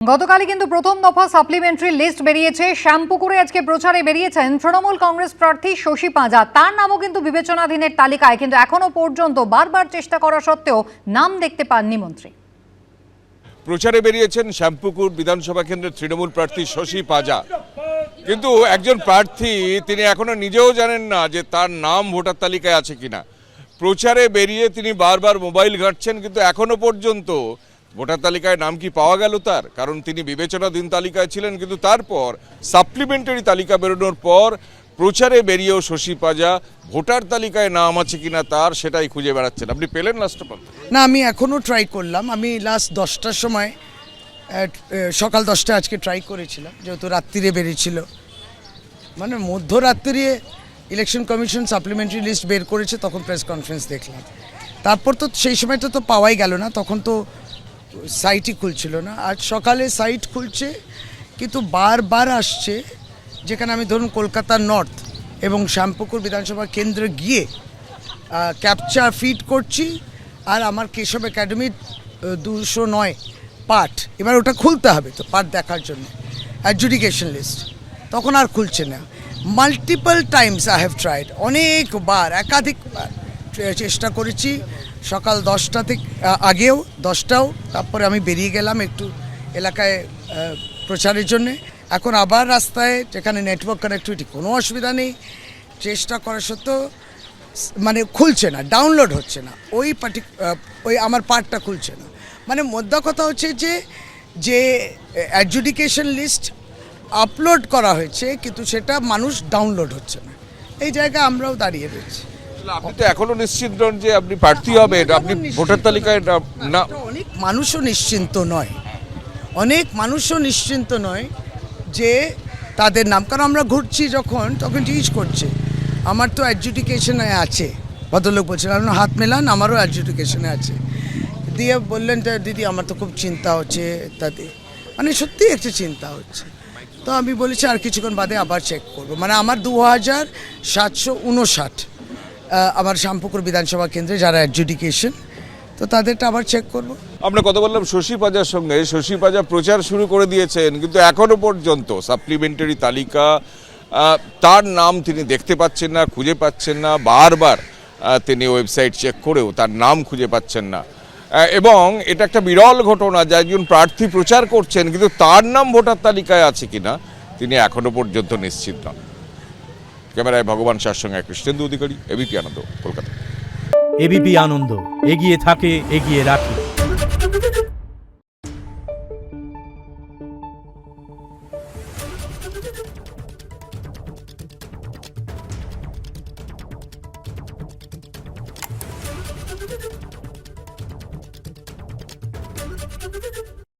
গতকালই কিন্তু প্রথম দফা সাপ্লিমেন্টারি লিস্ট বেরিয়েছে। শ্যামপুকুরে আজকে প্রচারে বেরিয়েছেন তৃণমূল কংগ্রেস প্রার্থী শশী পাঁজা। তার নামও কিন্তু বিবেচনাধীনের তালিকায়, কিন্তু এখনো পর্যন্ত বারবার চেষ্টা করা সত্ত্বেও নাম দেখতে পাননি মন্ত্রী। প্রচারে বেরিয়েছেন শ্যামপুকুর বিধানসভা কেন্দ্রের তৃণমূল প্রার্থী শশী পাঁজা, কিন্তু একজন প্রার্থী তিনি এখনো নিজেও জানেন না যে তার নাম ভোটার তালিকায় আছে কিনা। প্রচারে বেরিয়ে তিনি বারবার মোবাইল ঘাঁটছেন, কিন্তু এখনো পর্যন্ত ভোটার তালিকায় নাম কি পাওয়া গেল তার? কারণ তিনি বিবেচনাধীন তালিকায় ছিলেন, কিন্তু তারপর সাপ্লিমেন্টারি তালিকা বেরোনোর পর প্রচারে বেরিয়েও শশী পাঁজা ভোটার তালিকায় নাম আছে কিনা তার সেটাই খুঁজে বেড়াচ্ছেন। আপনি পেলেন লাস্ট পর্যন্ত? না, আমি এখনও ট্রাই করলাম। আমি লাস্ট 10টার সময় সকাল 10টায় আজকে ট্রাই করেছিলাম, যেহেতু রাত্রিরে বেরিয়েছিল, মানে মধ্যরাত্রিরে ইলেকশন কমিশন সাপ্লিমেন্টারি লিস্ট বের করেছে, তখন প্রেস কনফারেন্স দেখলাম। তারপর তো সেই সময়টা তো পাওয়াই গেল না, তখন তো সাইটই খুলছিল না। আজ সকালে সাইট খুলছে, কিন্তু বারবার আসছে, যেখানে আমি ধরুন কলকাতা নর্থ এবং শ্যামপুকুর বিধানসভা কেন্দ্রে গিয়ে ক্যাপচা ফিড করছি, আর আমার কেশব একাডেমির 209 পার্ট, এবার ওটা খুলতে হবে তো পার্ট দেখার জন্য, অ্যাডজুডিকেশন লিস্ট, তখন আর খুলছে না। Multiple Times I have tried, অনেকবার একাধিকবার চেষ্টা করেছি, সকাল 10টা থেকে আগেও 10টাও, তারপরে আমি বেরিয়ে গেলাম একটু এলাকায় প্রচারের জন্যে। এখন আবার রাস্তায়, যেখানে নেটওয়ার্ক কানেক্টিভিটি কোনো অসুবিধা নেই, চেষ্টা করা সত্ত্বেও মানে খুলছে না, ডাউনলোড হচ্ছে না, ওই আমার পার্টটা খুলছে না। মানে মোদ্দা কথা হচ্ছে যে অ্যাডজুডিকেশন লিস্ট আপলোড করা হয়েছে, কিন্তু সেটা মানুষ ডাউনলোড হচ্ছে না। এই জায়গায় আমরাও দাঁড়িয়ে রয়েছি। আপনি তো এখনো নিশ্চিত নন যে আপনি প্রার্থী হবেন, আপনি ভোটার তালিকায় না? অনেক মানুষও নিশ্চিন্ত নয়, অনেক মানুষও নিশ্চিন্ত নয় যে তাদের নাম, কারণ আমরা ঘুরছি তখন জিজ্ঞেস করছে আমার তো অ্যাডজুডিকেশনে আছে, ভদ্রলোক বলছেন আপনার হাত মেলান, আমারও অ্যাডজুডিকেশনে আছে, দিয়ে বললেন যে দিদি আমার তো খুব চিন্তা হচ্ছে ইত্যাদি, মানে সত্যি একটা চিন্তা হচ্ছে। তো আমি বলেছি আর কিছুক্ষণ বাদে আবার চেক করবো, মানে আমার 2759 আমার শ্যামপুকুর বিধানসভা কেন্দ্রে যারা অ্যাডজুডিকেশন, তো তাদেরটা আবার চেক করব। আমরা কথা বললাম শশী পাঁজার সঙ্গে। শশী পাঁজা প্রচার শুরু করে দিয়েছেন, কিন্তু এখনো পর্যন্ত সাপ্লিমেন্টারি তালিকা তার নাম তিনি দেখতে পাচ্ছেন না, খুঁজে পাচ্ছেন না। বারবার তিনি ওয়েবসাইট চেক করেও তার নাম খুঁজে পাচ্ছেন না, এবং এটা একটা বিরল ঘটনা যে একজন প্রার্থী প্রচার করছেন, কিন্তু তার নাম ভোটার তালিকায় আছে কিনা তিনি এখনো পর্যন্ত নিশ্চিত নন। ক্যামেরায় ভগবান শাহর সঙ্গে কৃষ্ণেন্দু অধিকারী, এবিপি আনন্দ, কলকাতা। এবিপি আনন্দ, এগিয়ে থাকে, এগিয়ে রাখে।